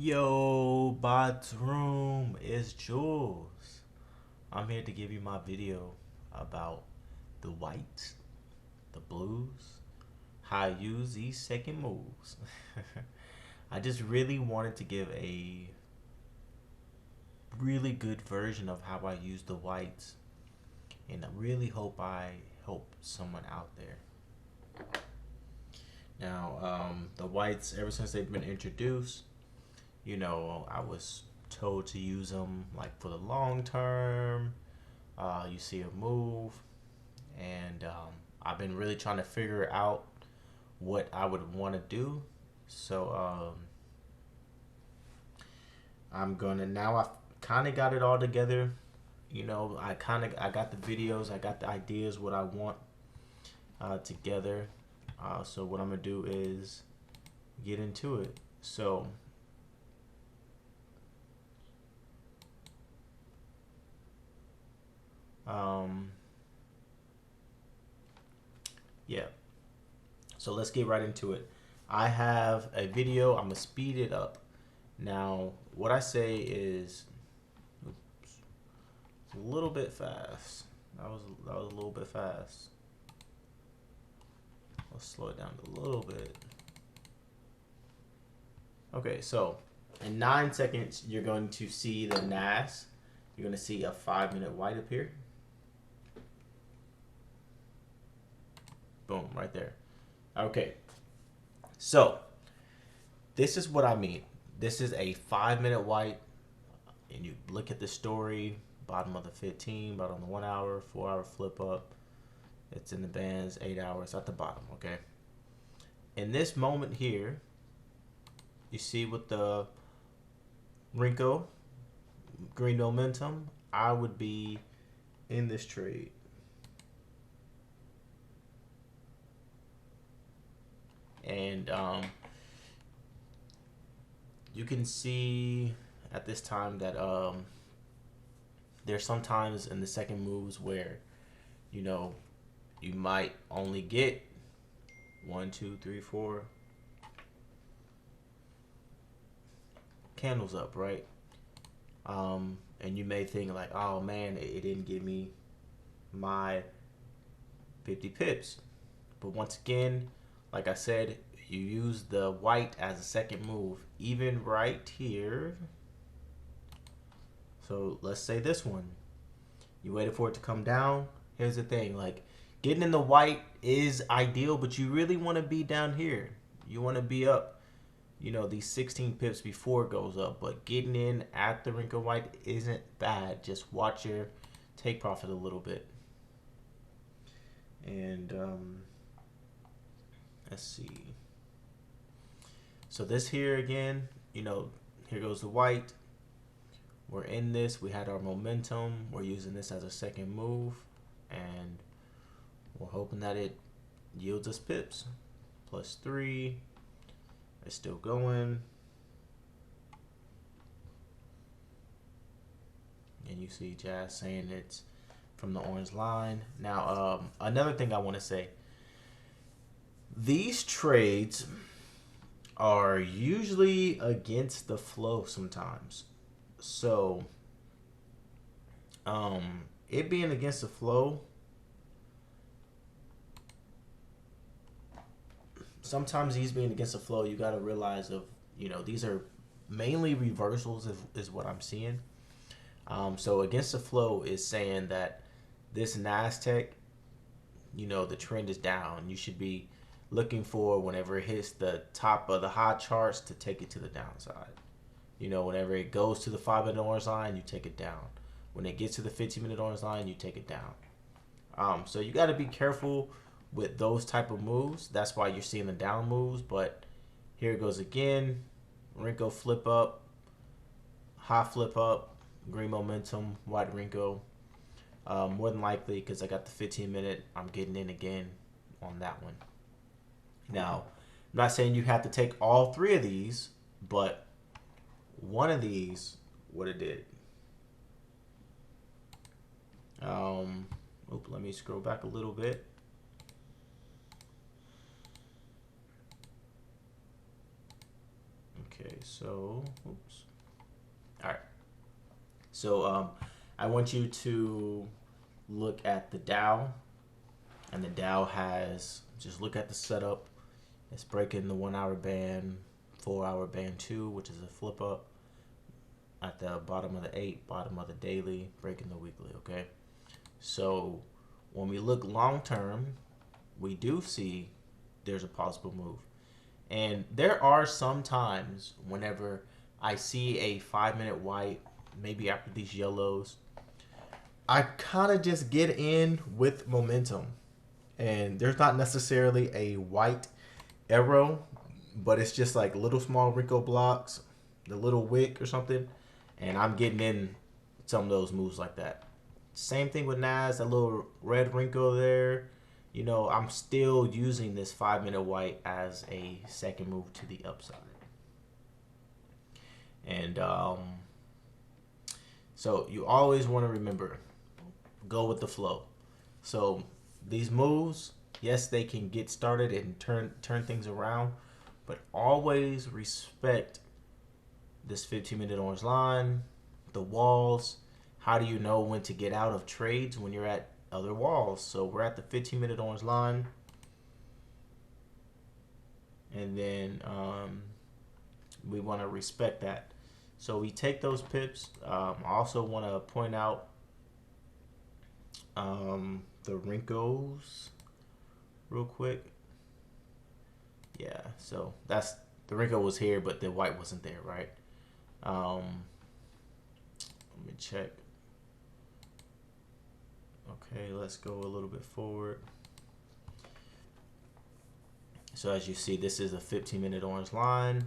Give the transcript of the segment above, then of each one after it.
Yo, Bot's Room, it's Jules. I'm here to give you my video about the whites, the blues, how I use these second moves. I just really wanted to give a really good version of how I use the whites, and I really hope I help someone out there. Now, the whites, ever since they've been introduced, I was told to use them like for the long term. You see a move, and I've been really trying to figure out what I would want to do. So I'm gonna now. I've kind of got it all together. I got the videos, I got the ideas, what I want together. So what I'm gonna do is get into it. So Um, yeah, so let's get right into it. I have a video. I'm gonna speed it up. Now, what I say is, oops, it's a little bit fast. That was a little bit fast. Let's slow it down a little bit. Okay, so in 9 seconds, you're going to see the NAS. You're going to see a 5-minute white appear. Boom, right there. Okay, so this is what I mean. This is a 5-minute white, and you look at the story, bottom of the 15, bottom of the 1 hour, 4 hour flip up. It's in the bands, 8 hours at the bottom, okay? In this moment here, you see with the Rinko, green momentum, I would be in this trade. And you can see at this time that there's sometimes in the second moves where you might only get 1, 2, 3, 4 candles up, right? And you may think like, oh man, it didn't give me my 50 pips. But once again, like I said, you use the white as a second move, even right here. So let's say this one, you waited for it to come down. Here's the thing, like getting in the white is ideal, but you really want to be down here. You want to be up, these 16 pips before it goes up, but getting in at the Rinko white isn't bad. Just watch your take profit a little bit. And let's see. So this here again, here goes the white. We're in this. We had our momentum. We're using this as a second move, and we're hoping that it yields us pips. +3. It's still going. And you see Jazz saying it's from the orange line. Now, another thing I want to say. These trades are usually against the flow sometimes. So, it being against the flow, sometimes these being against the flow, you got to realize these are mainly reversals is what I'm seeing. So against the flow is saying that this NASDAQ, the trend is down. You should be looking for whenever it hits the top of the hot charts to take it to the downside. Whenever it goes to the 5-minute orange line, you take it down. When it gets to the 15-minute orange line, you take it down. So you got to be careful with those type of moves. That's why you're seeing the down moves. But here it goes again. Rinko flip up, high flip up, green momentum, white Rinko. More than likely, because I got the 15-minute, I'm getting in again on that one. Now, I'm not saying you have to take all 3 of these, but one of these, what it did. Let me scroll back a little bit. Okay, so oops. All right. So I want you to look at the Dow, and the Dow has, just look at the setup. It's breaking the 1 hour band, 4 hour band 2, which is a flip up at the bottom of the 8, bottom of the daily, breaking the weekly. Okay, so when we look long term, we do see there's a possible move. And there are some times whenever I see a 5 minute white, maybe after these yellows, I kind of just get in with momentum. And there's not necessarily a white arrow, but it's just like little small wrinkle blocks, the little wick or something. And I'm getting in some of those moves like that. Same thing with Nas, that little red wrinkle there. You know, I'm still using this 5 minute white as a second move to the upside. And so you always want to remember, go with the flow. So these moves, yes, they can get started and turn things around, but always respect this 15-minute orange line, the walls. How do you know when to get out of trades when you're at other walls? So we're at the 15-minute orange line, and then we want to respect that. So we take those pips. I also want to point out the wrinkles real quick. Yeah, so that's the wrinkle was here, but the white wasn't there, right? Let me check. Okay, let's go a little bit forward. So as you see, this is a 15-minute orange line,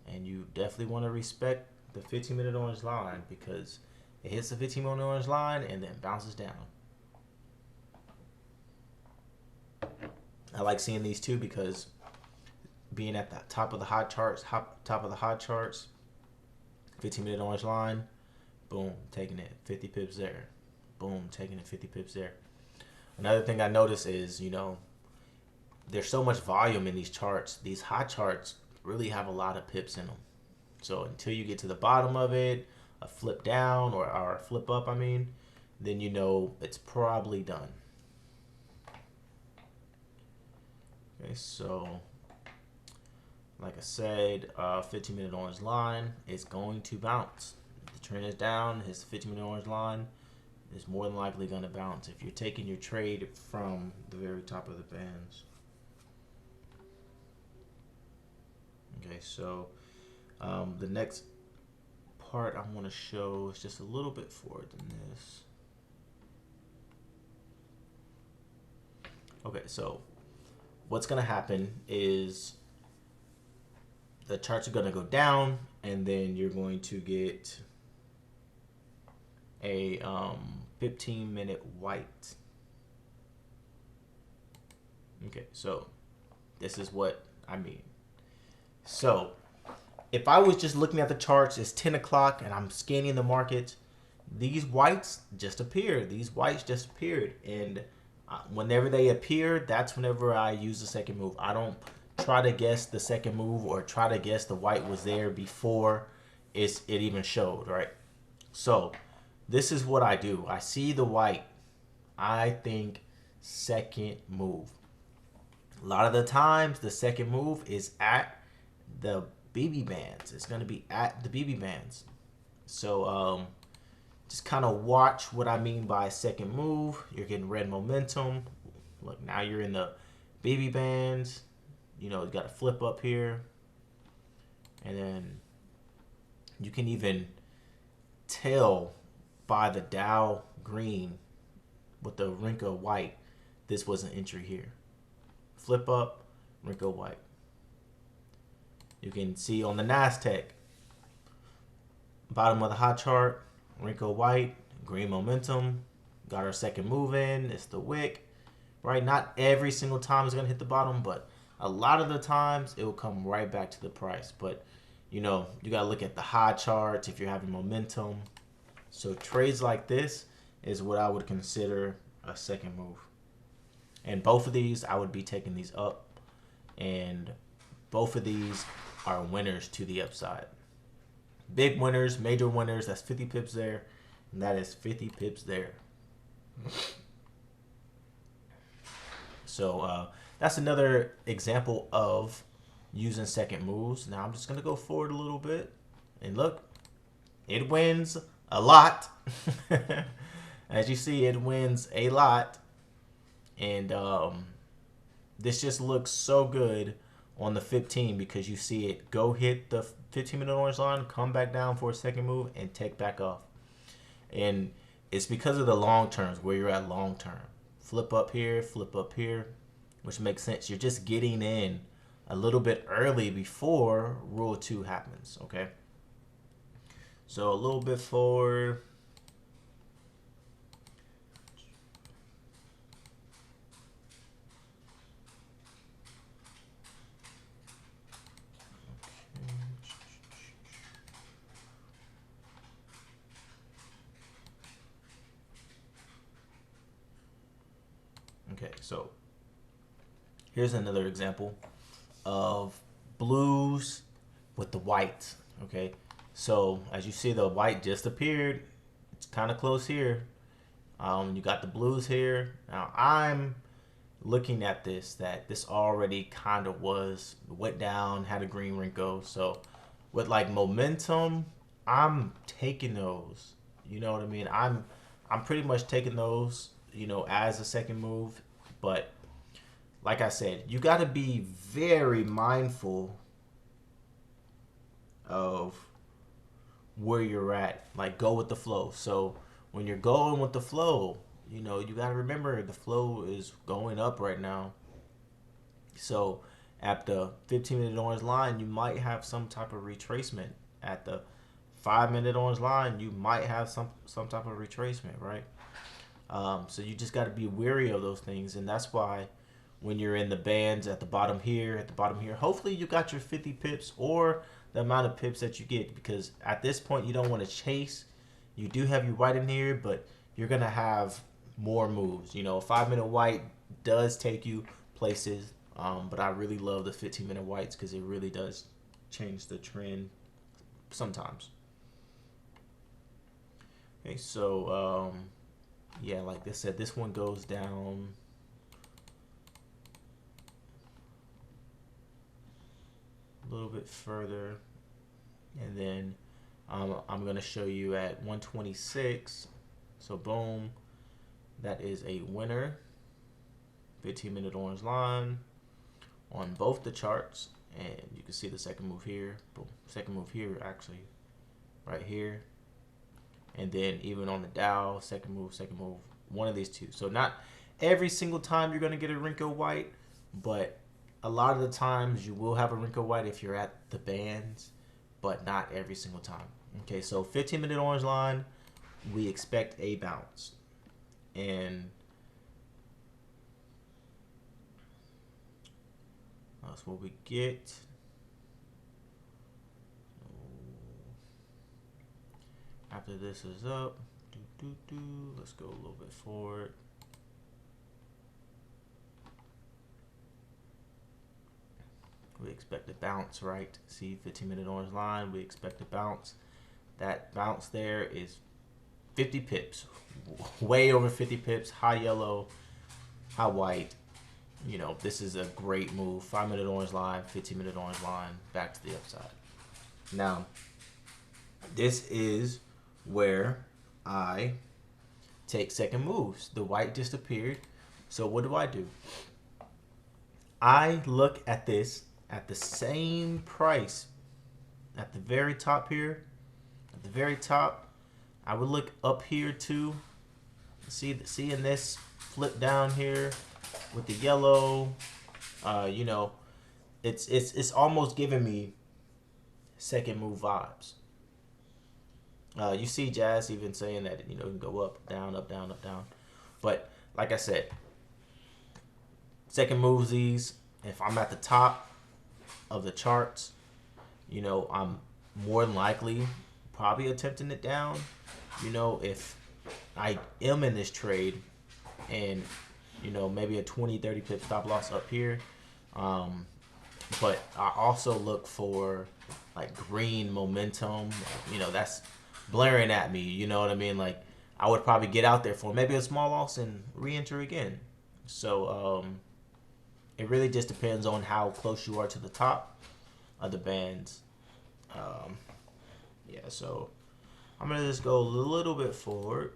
and you definitely want to respect the 15-minute orange line because it hits the 15-minute orange line and then bounces down. I like seeing these too because being at the top of the hot charts, 15-minute orange line, boom, taking it 50 pips there. Boom, taking it 50 pips there. Another thing I notice is, you know, there's so much volume in these charts. These hot charts really have a lot of pips in them. So until you get to the bottom of it, a flip down or a flip up, I mean, then you know it's probably done. Okay, so like I said, 15-minute orange line is going to bounce. If the trend is down, hits the 15-minute orange line, it's more than likely going to bounce if you're taking your trade from the very top of the bands. Okay, so the next part I want to show is just a little bit forward than this. Okay, so what's going to happen is the charts are going to go down, and then you're going to get a 15-minute white. Okay, so this is what I mean. So if I was just looking at the charts, it's 10 o'clock and I'm scanning the market, these whites just appeared. These whites just appeared. And whenever they appear, that's whenever I use the second move. I don't try to guess the second move or try to guess the white was there before it even showed, right? So this is what I do. I see the white. I think second move. A lot of the times the second move is at the BB bands. It's going to be at the BB bands. So just kind of watch what I mean by second move. You're getting red momentum. Look, now you're in the BB bands. You know, you got a flip up here. And then you can even tell by the Dow green with the wrinkle white, this was an entry here. Flip up, wrinkle white. You can see on the NASDAQ, bottom of the hot chart, wrinkle white, green momentum. Got our second move in. It's the wick, right? Not every single time it's going to hit the bottom, but a lot of the times it will come right back to the price. But, you know, you got to look at the high charts if you're having momentum. So trades like this is what I would consider a second move. And both of these, I would be taking these up. And both of these, are winners to the upside. Big winners, major winners, that's 50 pips there. And that is 50 pips there. So that's another example of using second moves. Now I'm just going to go forward a little bit. And look, it wins a lot. As you see, it wins a lot. And this just looks so good on the 15 because you see it go hit the 15-minute orange line, come back down for a second move, and take back off. And it's because of the long terms, where you're at long term. Flip up here, which makes sense. You're just getting in a little bit early before rule 2 happens, okay? So a little bit forward. Okay, so here's another example of blues with the white. Okay, so as you see, the white just appeared. It's kind of close here. You got the blues here. Now I'm looking at this, that this already kind of went down, had a green wrinkle. So with like momentum, I'm taking those. You know what I mean? I'm pretty much taking those, you know, as a second move. But like I said, you got to be very mindful of where you're at. Like, go with the flow. So when you're going with the flow, you know, you got to remember the flow is going up right now. So at the 15-minute orange line, you might have some type of retracement. At the 5-minute orange line, you might have some type of retracement, right? So you just got to be wary of those things. And that's why when you're in the bands at the bottom here, hopefully you got your 50 pips or the amount of pips that you get, because at this point you don't want to chase. You do have your white in here, but you're going to have more moves. You know, a 5-minute white does take you places, but I really love the 15-minute whites because it really does change the trend sometimes. Okay, so yeah, like I said, this one goes down a little bit further, and then I'm going to show you at 126. So boom, that is a winner. 15-minute orange line on both the charts, and you can see the second move here. Boom, second move here, actually right here. And then even on the Dow, second move, one of these two. So not every single time you're going to get a wrinkle white, but a lot of the times you will have a wrinkle white if you're at the bands, but not every single time. Okay, so 15-minute orange line, we expect a bounce. And that's what we get. After this is up, let's go a little bit forward. We expect a bounce, right? See, 15-minute orange line, we expect a bounce. That bounce there is 50 pips, way over 50 pips, high yellow, high white. You know, this is a great move. 5-minute orange line, 15-minute orange line, back to the upside. Now, this is where I take second moves. The white disappeared. So what do? I look at this at the same price at the very top here. At the very top, I would look up here too. Seeing this flip down here with the yellow, you know, it's almost giving me second move vibes. You see Jazz even saying that, you know, you can go up, down, up, down, up, down. But like I said, second moves these, if I'm at the top of the charts, you know, I'm more than likely probably attempting it down. You know, if I am in this trade and, you know, maybe a 20, 30 pip stop loss up here, but I also look for like green momentum. You know, that's blaring at me. You know what I mean? Like I would probably get out there for maybe a small loss and re-enter again. So it really just depends on how close you are to the top of the bands. Um, yeah, so I'm gonna just go a little bit forward.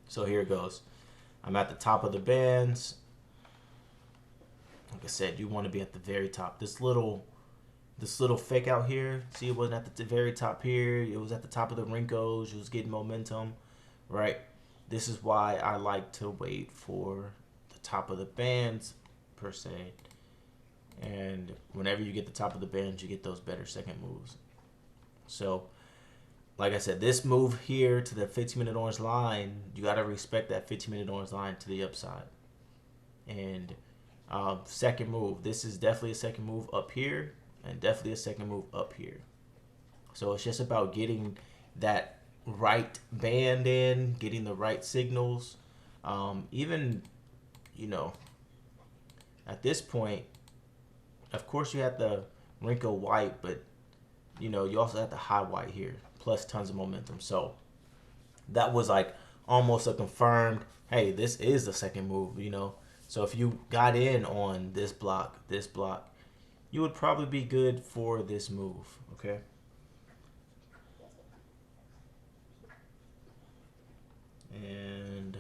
So here it goes. I'm at the top of the bands. Like I said, you want to be at the very top. This little fake out here. See, it wasn't at the very top here. It was at the top of the Rinkos. It was getting momentum, right? This is why I like to wait for the top of the bands, per se. And whenever you get the top of the bands, you get those better second moves. So, like I said, this move here to the 15-minute orange line, you got to respect that 15-minute orange line to the upside. And second move, this is definitely a second move up here and definitely a second move up here. So it's just about getting that right band in, getting the right signals. Even, you know, at this point, of course you have the wrinkle white, but, you know, you also have the high white here, plus tons of momentum. So that was like almost a confirmed, hey, this is the second move, you know. So if you got in on this block, you would probably be good for this move, okay? And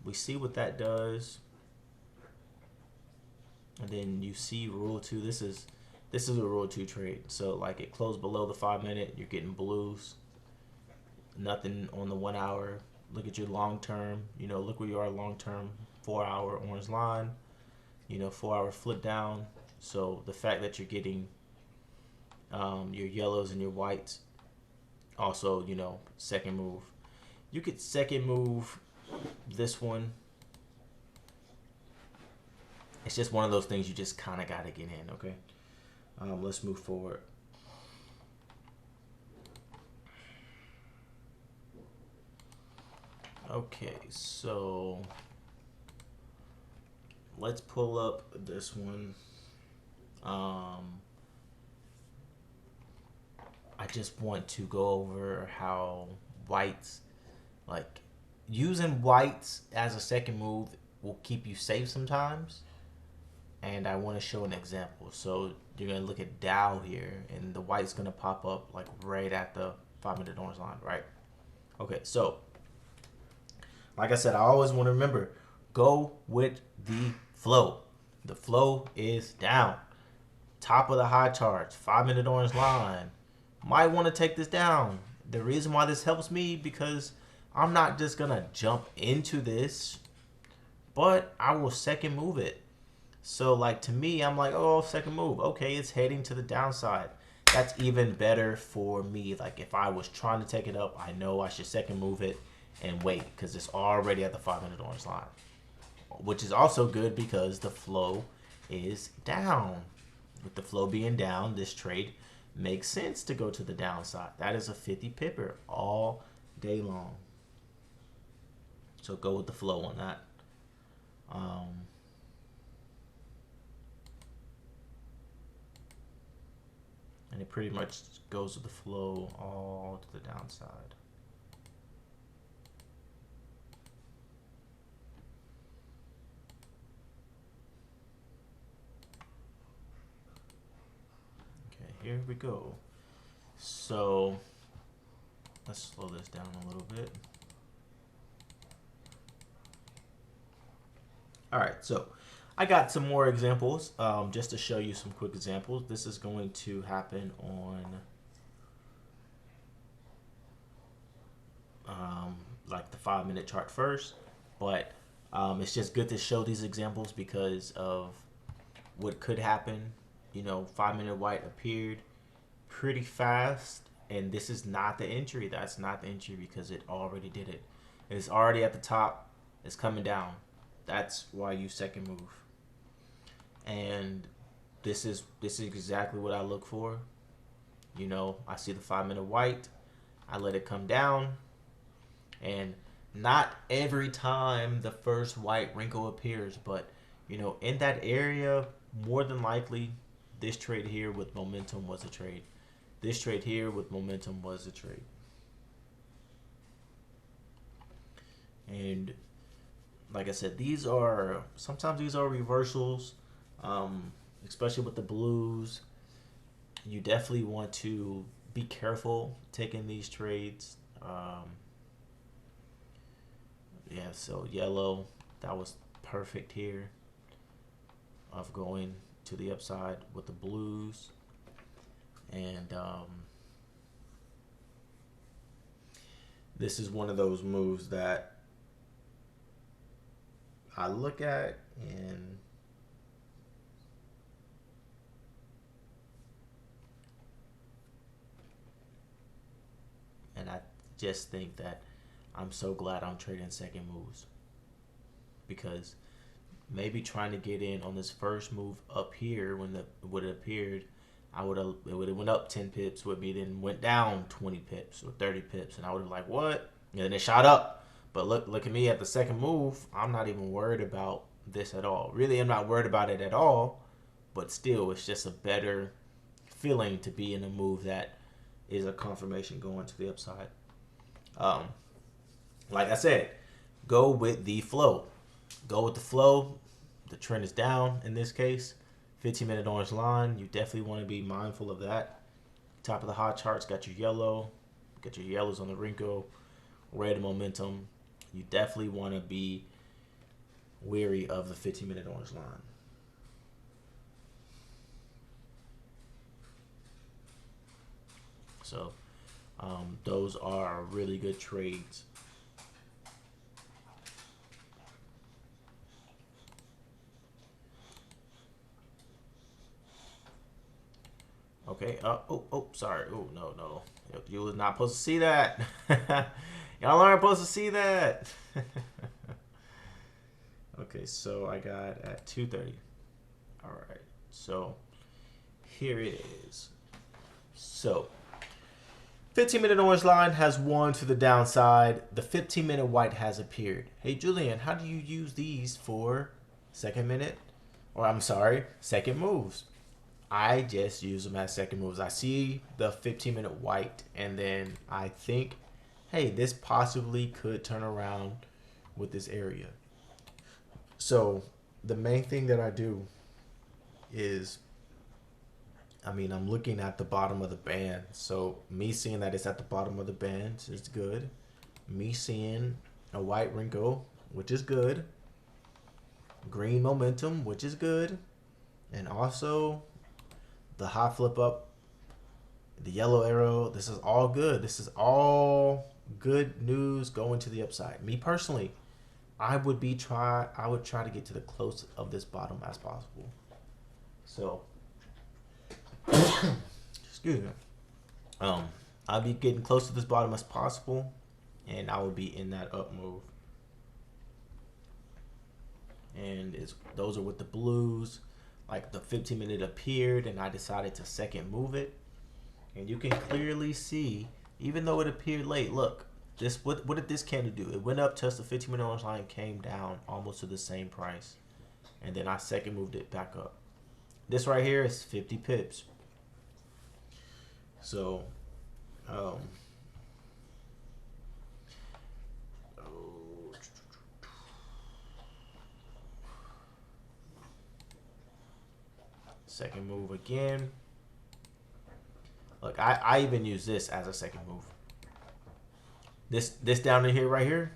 we see what that does. And then you see rule 2. This is a rule 2 trade. So like it closed below the 5-minute, you're getting blues. Nothing on the 1 hour. Look at your long term. You know, look where you are long term. 4-hour orange line. You know, 4-hour flip down. So the fact that you're getting your yellows and your whites, also, you know, second move. You could second move this one. It's just one of those things you just kind of got to get in, okay? Let's move forward. Okay, so let's pull up this one. I just want to go over how whites, like using whites as a second move will keep you safe sometimes. And I want to show an example. So you're going to look at Dow here, and the white's going to pop up like right at the 5-minute orange line, right? Okay, so like I said, I always want to remember, go with the flow. The flow is down. Top of the high charts, 5-minute orange line. Might want to take this down. The reason why this helps me, because I'm not just going to jump into this, but I will second move it. So like to me, I'm like, oh, second move. Okay, it's heading to the downside. That's even better for me. Like if I was trying to take it up, I know I should second move it and wait because it's already at the 5-minute orange line. Which is also good because the flow is down. With the flow being down, this trade makes sense to go to the downside. That is a 50 pipper all day long. So go with the flow on that. And it pretty much goes with the flow all to the downside. Okay, here we go. So let's slow this down a little bit. All right, so I got some more examples just to show you some quick examples. This is going to happen on like the 5-minute chart first, but it's just good to show these examples because of what could happen. You know, 5-minute white appeared pretty fast, and this is not the entry. That's not the entry because it already did it. It's already at the top. It's coming down. That's why you second move. And this is exactly what I look for. You know, I see the 5-minute white. I let it come down. And not every time the first white wrinkle appears, but You know, in that area, more than likely, this trade here with momentum was a trade. This trade here with momentum was a trade. And like I said, sometimes these are reversals, especially with the blues. You definitely want to be careful taking these trades. Yeah, so yellow, that was perfect here of going to the upside with the blues. And this is one of those moves that I look at and I just think that I'm so glad I'm trading second moves, because maybe trying to get in on this first move up here when it would have appeared, it would have went up 10 pips with me, then went down 20 pips or 30 pips, and I would have like, what? And then it shot up. But look at me at the second move. I'm not even worried about this at all. Really, I'm not worried about it at all. But still, it's just a better feeling to be in a move that is a confirmation going to the upside. Like I said, go with the flow. Go with the flow. The trend is down in this case. 15-minute orange line. You definitely want to be mindful of that. Top of the hot charts got your yellow. Got your yellows on the Renko. Red momentum. You definitely want to be wary of the 15-minute orange line. So those are really good trades. Okay. Sorry. Oh, no. You was not supposed to see that. Y'all aren't supposed to see that. Okay, so I got at 2:30. All right. So here it is. So 15-minute orange line has won to the downside. The 15-minute white has appeared. Hey, Julian, how do you use these for second moves? I just use them as second moves. I see the 15-minute white, and then I think, hey, this possibly could turn around with this area. So the main thing that I do is, I'm looking at the bottom of the band. So me seeing that it's at the bottom of the band is good. Me seeing a white wrinkle, which is good. Green momentum, which is good. And also the hot flip up, the yellow arrow. This is all good. This is all good news going to the upside. Me personally, I would try to get to the close of this bottom as possible. So excuse me. I'll be getting close to this bottom as possible, and I will be in that up move. And those are with the blues. Like the 15-minute appeared, and I decided to second move it. And you can clearly see, even though it appeared late, look, what did this candle do? It went up, touched the 15-minute orange line, came down almost to the same price, and then I second moved it back up. This right here is 50 pips. So, second move again. Look, I even use this as a second move. This down in here right here,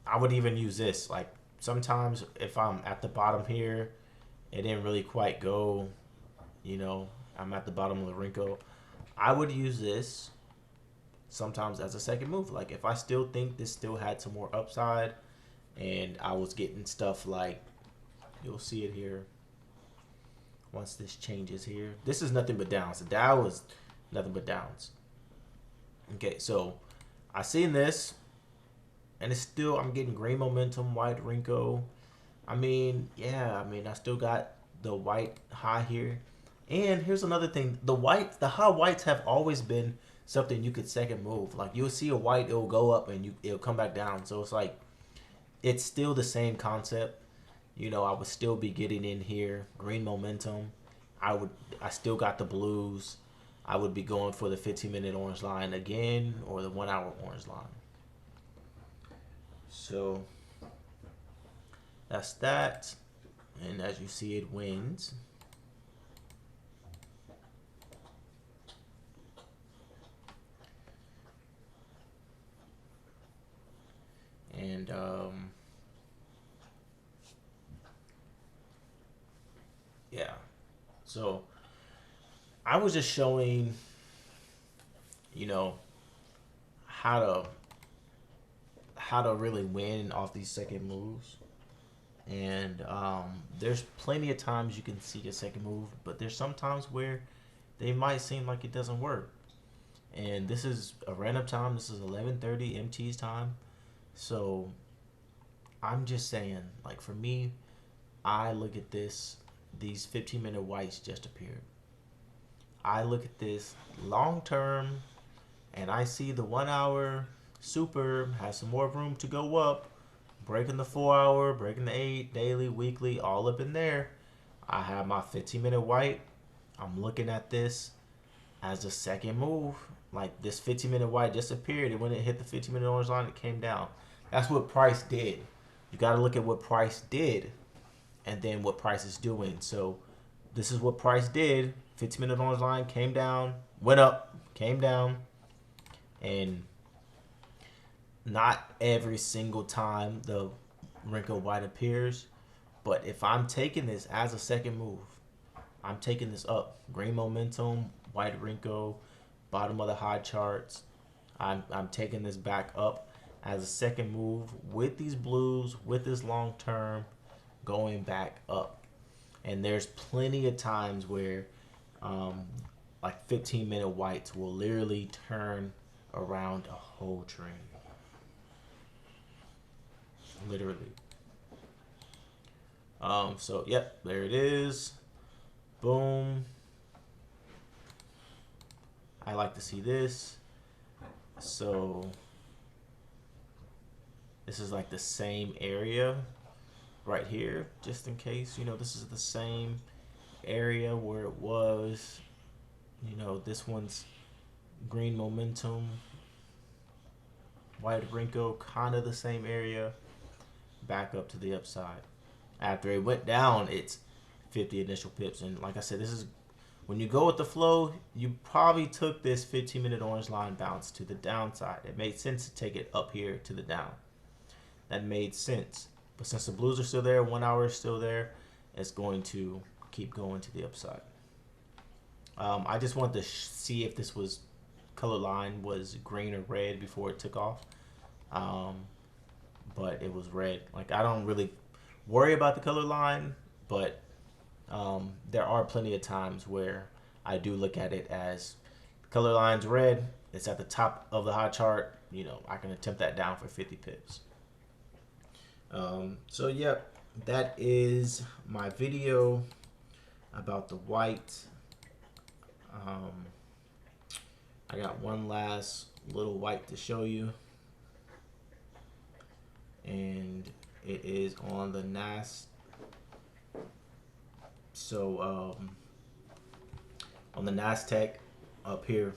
I would even use this. Like sometimes if I'm at the bottom here, it didn't really quite go, I'm at the bottom of the Renko, I would use this sometimes as a second move. Like if I still think this still had some more upside, and I was getting stuff like, you'll see it here once this changes here. This is nothing but downs. The Dow is nothing but downs. Okay, so I seen this, and it's still, I'm getting green momentum, white Renko. I still got the white high here. And here's another thing. The high whites have always been something you could second move. Like you'll see a white, it'll go up and it'll come back down. So it's like, it's still the same concept. you know, I would still be getting in here. Green momentum. I still got the blues. I would be going for the 15-minute orange line again, or the 1 hour orange line. So that's that. And as you see, it wins. And yeah, so I was just showing, you know, how to really win off these second moves. And there's plenty of times you can see a second move, but there's some times where they might seem like it doesn't work. And this is a random time. This is 11:30 MT's time. So I'm just saying, like, for me, I look at this. These 15-minute whites just appeared. I look at this long term, and I see the 1 hour super has some more room to go up, breaking the 4 hour, breaking the 8, daily, weekly, all up in there. I have my 15-minute white. I'm looking at this as a second move. Like, this 15-minute white just appeared, and when it hit the 15-minute orange line, it came down. That's what price did. You got to look at what price did and then what price is doing. So this is what price did. 15-minute orange line came down, went up, came down, and not every single time the wrinkle white appears. But if I'm taking this as a second move, I'm taking this up. Green momentum, white wrinkle, bottom of the high charts. I'm taking this back up as a second move with these blues, with this long term, going back up. And there's plenty of times where like 15-minute whites will literally turn around a whole trend. Literally. So yep, there it is. Boom. I like to see this. So this is like the same area right here, just in case, you know, this is the same area where it was, you know, this one's green momentum, white wrinkle, kind of the same area, back up to the upside. After it went down, it's 50 initial pips. And like I said, this is when you go with the flow, you probably took this 15-minute orange line bounce to the downside. It made sense to take it up here to the down. That made sense. But since the blues are still there, 1 hour is still there, it's going to keep going to the upside. I just wanted to see if this was color line was green or red before it took off. But it was red. Like, I don't really worry about the color line, but there are plenty of times where I do look at it as the color line's red. It's at the top of the hot chart. You know, I can attempt that down for 50 pips. So yep, that is my video about the white. I got one last little white to show you, and it is on the NAS. So on the NASDAQ up here,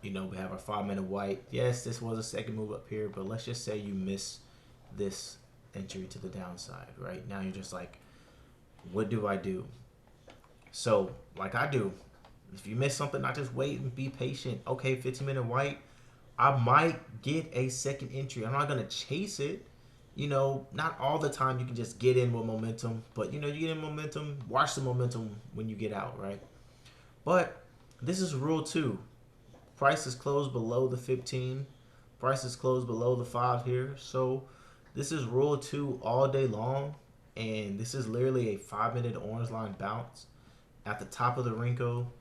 you know, we have our 5-minute white. Yes, this was a second move up here, but let's just say you miss this entry to the downside. Right now you're just like, what do I do? So like I do, if you miss something, I just wait and be patient. Okay, 15-minute white, I might get a second entry. I'm not gonna chase it. You know, not all the time you can just get in with momentum, but you know, you get in momentum, watch the momentum when you get out, right? But this is rule 2. Price is closed below the 15. Price is closed below the 5 here. So this is rule 2 all day long. And this is literally a 5-minute orange line bounce at the top of the wrinkle.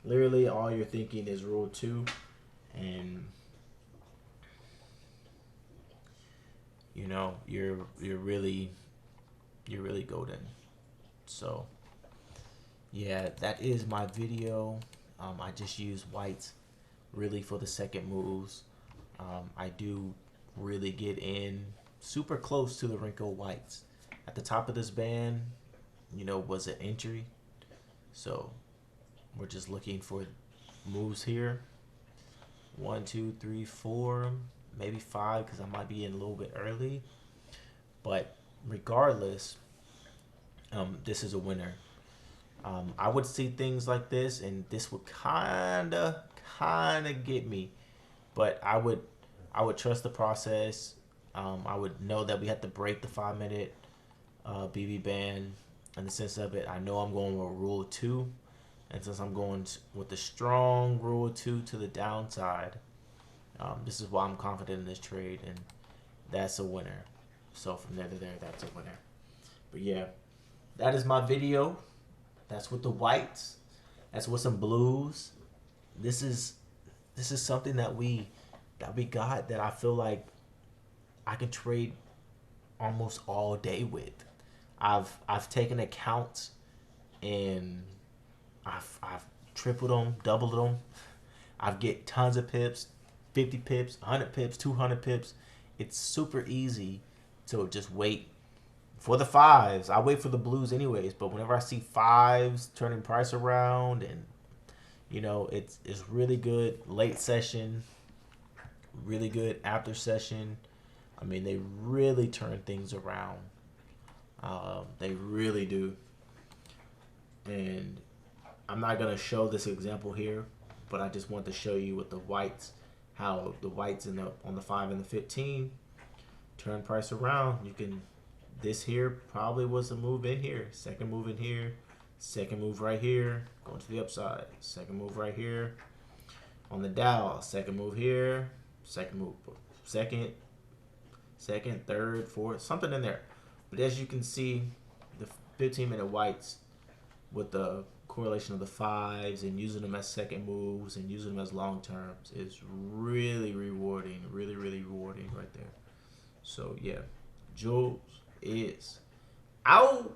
Literally all you're thinking is rule 2. And you know, you're really golden. So yeah, that is my video. I just use whites really for the second moves. I do really get in super close to the wrinkle whites. at the top of this band, you know, was an entry. So we're just looking for moves here. 1, 2, 3, 4, maybe 5, because I might be in a little bit early. But regardless, this is a winner. I would see things like this, and this would kinda get me. But I would trust the process. I would know that we have to break the 5-minute BB band. In the sense of it, I know I'm going with rule of 2, and since I'm going with the strong rule of 2 to the downside, this is why I'm confident in this trade, and that's a winner. So from there to there, that's a winner. But yeah, that is my video. That's with the whites. That's with some blues. This is something that we got that I feel like I can trade almost all day with. I've taken accounts and I've tripled them, doubled them. I've get tons of pips, 50 pips, 100 pips, 200 pips. It's super easy to just wait for the fives. I wait for the blues anyways, but whenever I see fives turning price around, and you know, it's really good late session, really good after session. I mean, they really turn things around. They really do. And I'm not gonna show this example here, but I just want to show you with the whites, how the whites on the 5 and the 15 turn price around. You can, this here probably was a move in here, second move in here, second move right here, going to the upside, second move right here on the Dow, second move here, second move, second, third, fourth, something in there. But as you can see, the 15-minute whites with the correlation of the fives and using them as second moves and using them as long terms is really rewarding, really rewarding right there. So yeah, Jules is out.